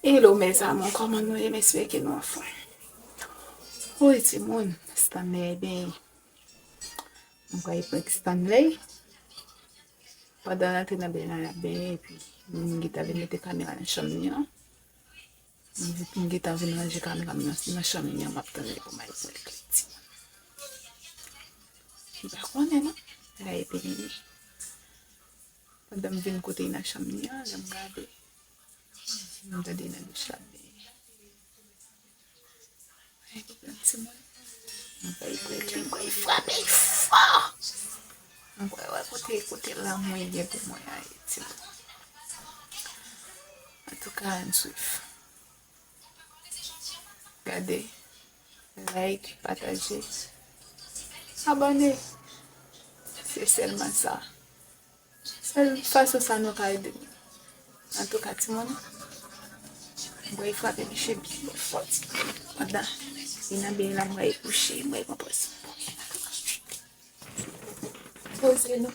Hello mes amours, comment nous j'espère que nous enfants. Oui, c'est mon Stanley bien. On va y prendre Stanley. Pendant la tête bien et puis nous avons mis la caméra dans la chambre. Nous avons mis la caméra dans la chambre on va attendre pour m'aller pour les petits. Je vais connaître non. Là et puis pendant que je viens côté dans la chambre, je regarde. Je vais dans la chambre. C'est moi. On va y prendre, on va y frapper fort. On va écouter la moyenne pour moi. En tout cas, on suit. Regardez, like, partagez, abonnez. C'est seulement ça. Seule façon ça nous a aidé. En tout cas, tout le monde, on va frapper les cheveux bien fort. Pendant, il a bien la moelle couchée, moi, je pense. Posez-nous.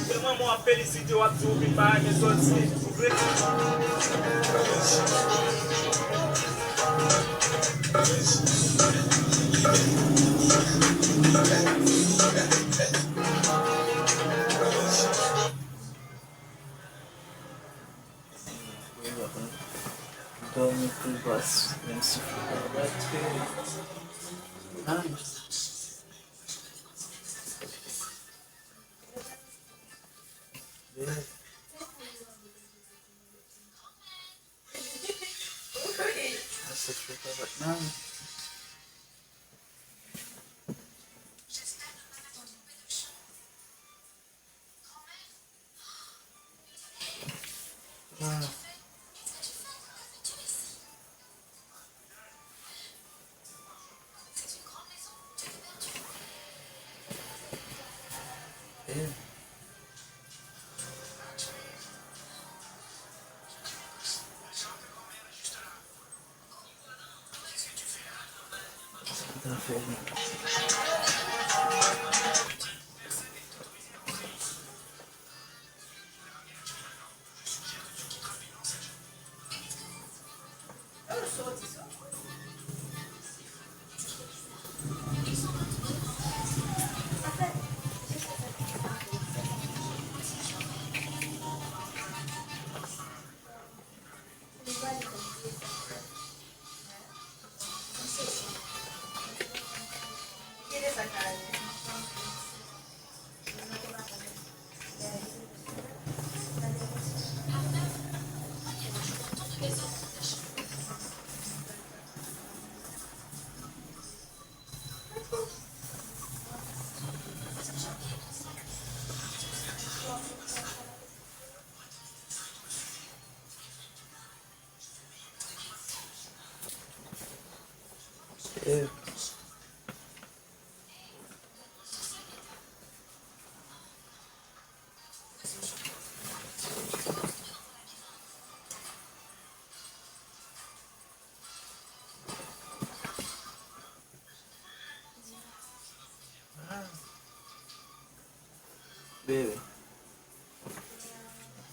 Vraiment, moi, félicite ou absorber par mes sorties. Vous voulez? Dorme plus basse, même si je peux battre. Ah, bien. Ah, ça je peux pas battre. Non. Ah. Bien. Tout à fait. Bien.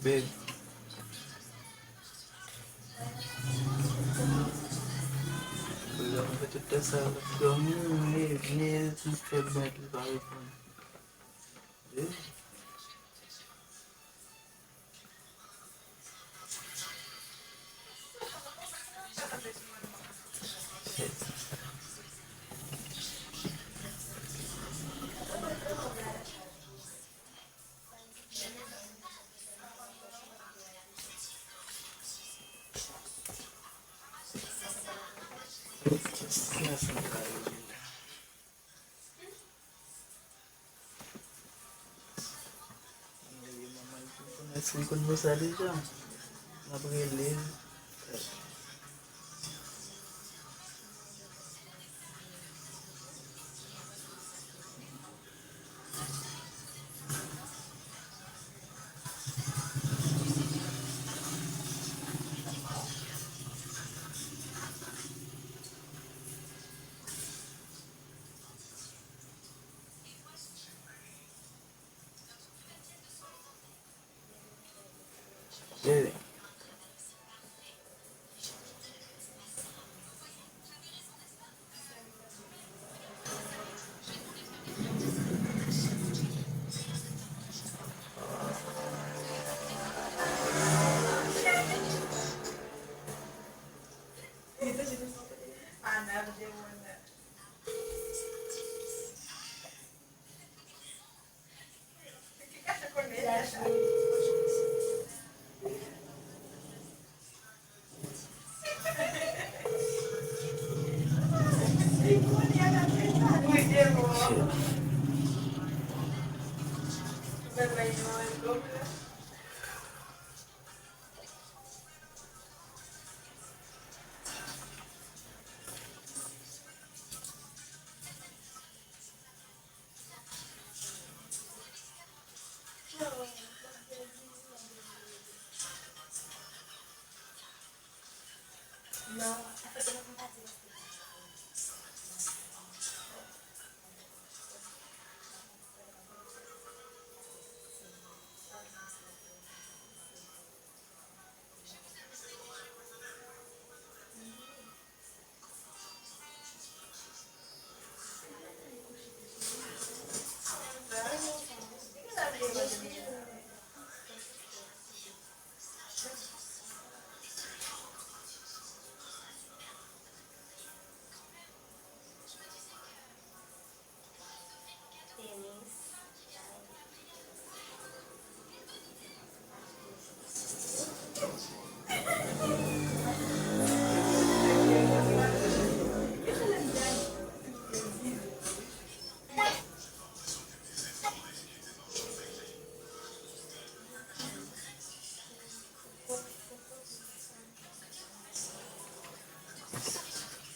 Babe. Belum betul salah kami ni feedback baru pun. Sikun besar dia jam. Nak pergi lin. Jadi.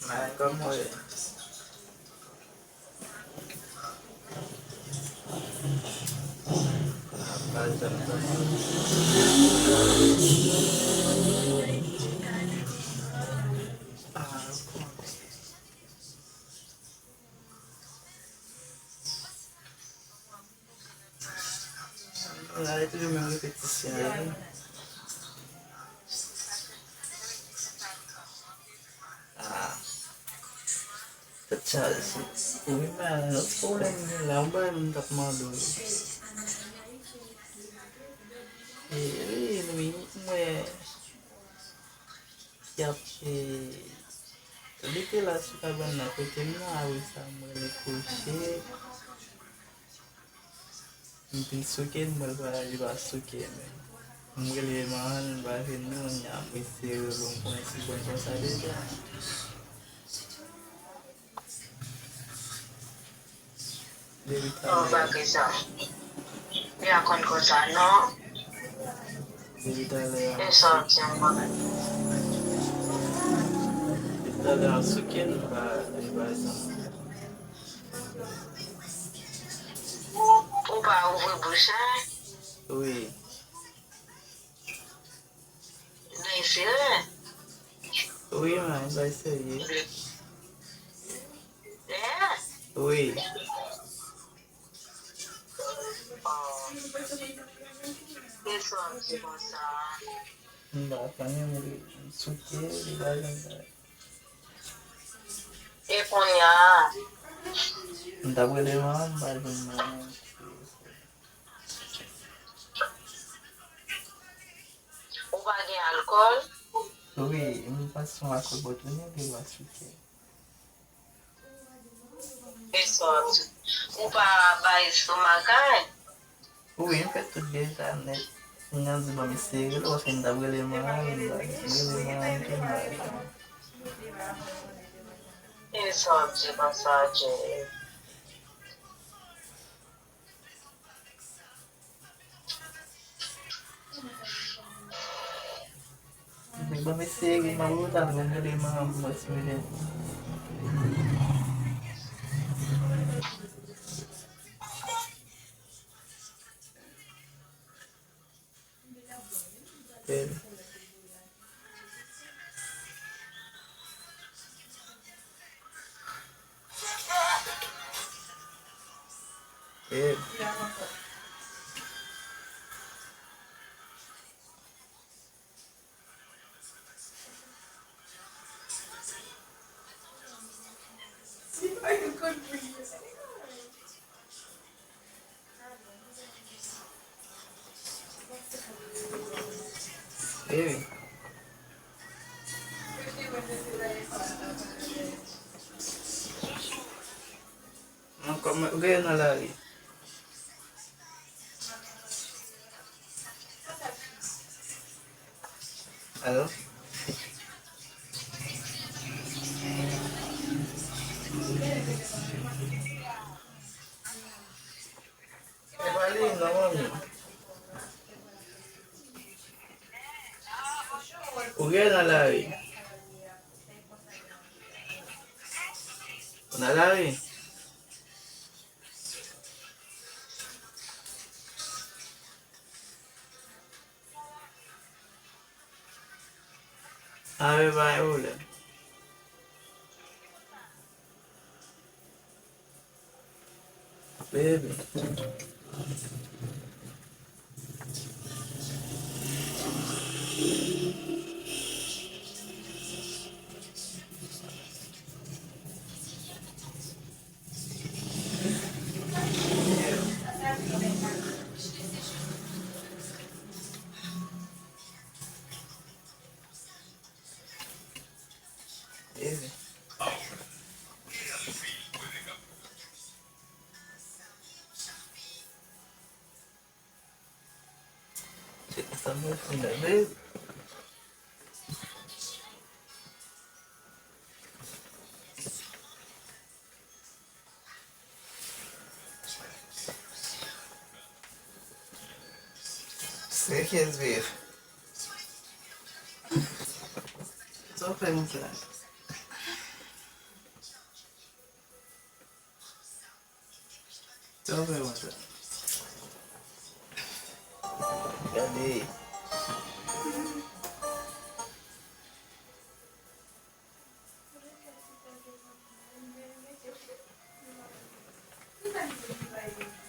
Nah, kamu ya. Belajar Nah, itu juga yang kecil. Pecah sih. Gimana? Sekolah ini lambat untuk madu. Ini Mwen. Siap sih. Tadi kita suka banget kucingnya awis sama kucing. Mungkin sukin berbalik basukin. Mungkin limaan bahin nyampe sih rumput si bangsa saja. Oh, bagus ah. Ya kon ko sana. Esok yang banget. Kita dah sukin bahasa. Uba uwe busa. Oui. Nice. Oui, mais vai ser isso. Yeah. Oui. Oh. E son ti kon sa. Mbak fanye mwen souke, li bagen sa. E kon ya, Ndabwe le man, bagen man. ou pa gen alkol, Oui, mwen pas son akol botouni, li ba souke. e son ti. Ou pa bay stomakay, Oui, mwen fet tout deja net. Mwen zi ba mi sege, lo se ndabwe le man, bagen ken bagen. e son ti kon sa je. Mwen ba mi sege, mwen wotan mwen le man, mwen si mwen. Baby. Baby. Baby. Gaya na lagi. Halo? Bali na mami. Gaya na lagi. Na lagi. Ave vai ule. Baby. Baby. Essa noite ainda baby. Você quer ver? Só perguntar. Só perguntar. Cadê?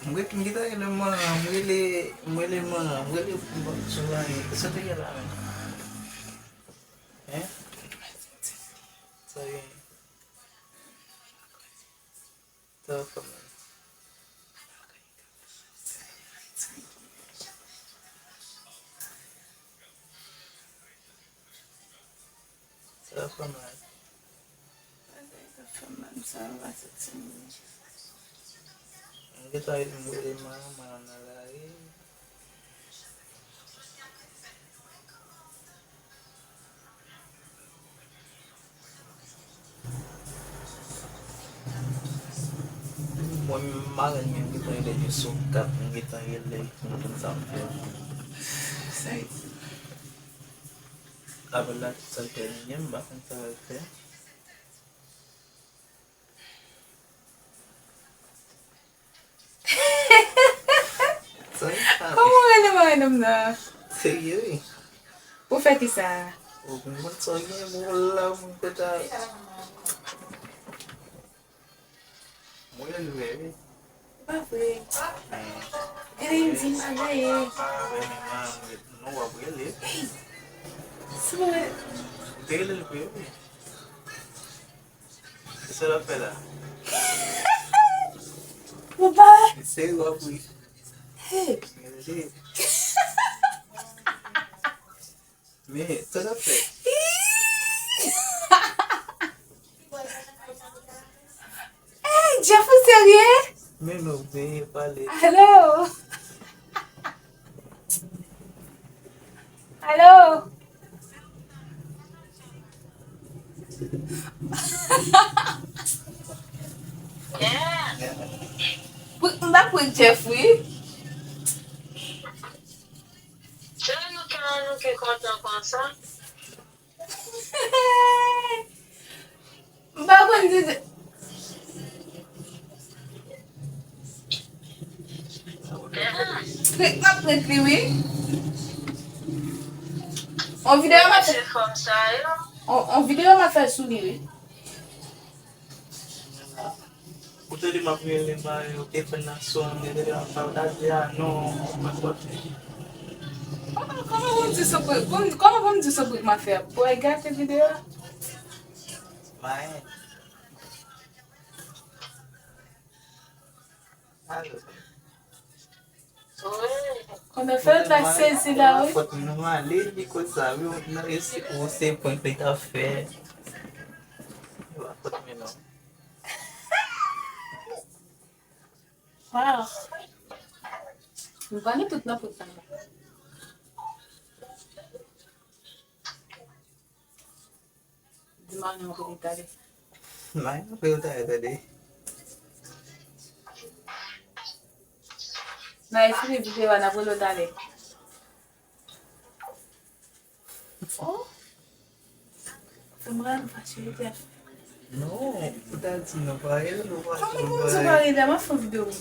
Mungkin kita kena mana, mulai mana, mulai sulai, sesuatu yang lain. Sorry. Telepon. Telepon lagi. Kita mulai mana lagi. Malam yang kita ada suka kita ada mungkin sampai Say, abalat sampai bahkan sampai como nga naman na? sige Ufet isa. huwag mo sige wala mong kita mula baby Pas vrai. Ele me dit magaye. Não vou abrir ele. C'est vrai. Tem ele no eu. Isso era pera. Papa. Sei lá abrir. Hey. Mais ça l'a fait. Hey, Jeff, sérieux? Mais non, mais pas les. Hello. Hello. Yeah. Mbak pun Jeff, oui. Se nou ke kontan kon sa, Mbak pun dit. Mbak pun kli, oui. En vidéo, m'a se fait. fom sa yo, En vidéo, m'a fait sourire, oui. Puta de uma vez vai o que foi na sua dele a saudade já não mas pode. Comment vous me dites ça pour comment vous me dites ça pour m'a fait? Pour regarder cette vidéo? Mas alô. On a fait la saisie là, oui. Foto não ali de coisa viu não esse você põe tem café. Eu a foto não. Wow. Vous connaissez toute notre photo. Dis-moi, on va détailler. Mas não pergunta é dali. Na esse vidéo, on a voulu d'aller. Oh. Fais-moi une facilité. Não, puta de não vai, não vai. Comment vous parlez de ma vidéo de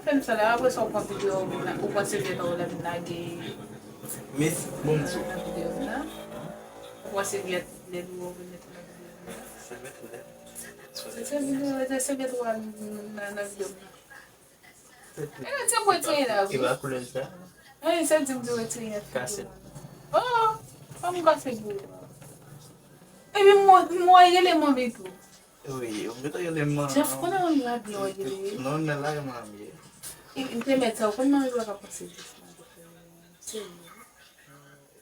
Fais ça là, après on prend vidéo, on prend ces vidéos là, Mais bom, la vidéo là. On prend ces vidéos les nouveaux venus là. você vai tudo. C'est vidéo na vidéo. C'est quoi tu là? E vai coletar. C'est vidéo tu là. Cassette. Oh, comme quoi c'est beau. Et puis moi il est mon bébé. Oui, o meu tá alemão. Já ficou na minha glória. Não, não é lá, mami. Implementar quando não vai passar isso. Sim.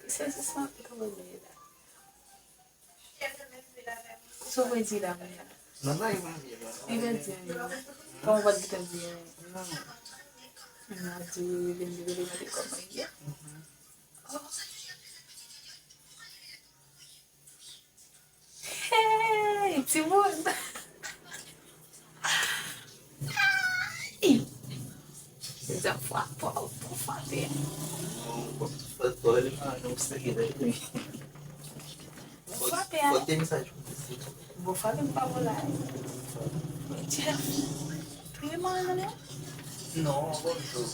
Isso é só que eu só vai dizer amanhã. Não vai, mami. E vai dizer, como vai dizer? Não, de vender de companhia. Hey, Timon. Já foi por fazer. Olha, não sei daí. Vou ter mensagem pra você. Vou fazer um pavo lá. Jeff, tu é mano, né? Não, vou jogo.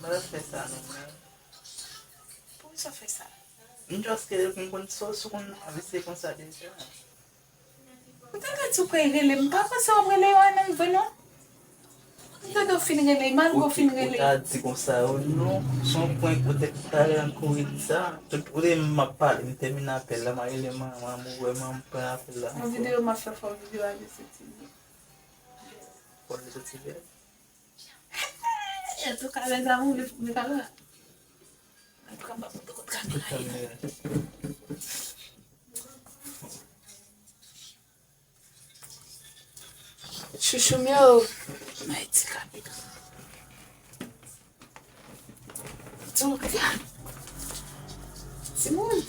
Mas pensar, não é? Por isso fez ça. Não já se querer com condições com a ver com saúde. Não tá que tu quer ele, não tá passando ele lá não, não. Não tá filho ele, mas vou filho ele. Tá de com saúde, não. Só põe que você tá com isso, tu ele me fala, me terminar pela, mas ele mamãe para pela. Um vídeo uma fofa, um vídeo ali assim. Pode você tiver. Eu tô cara da mulher, me fala. Vai ficar bom, tô com câmera. Chuchu meu. Mas esse cabelo. Tu não quer? Simone.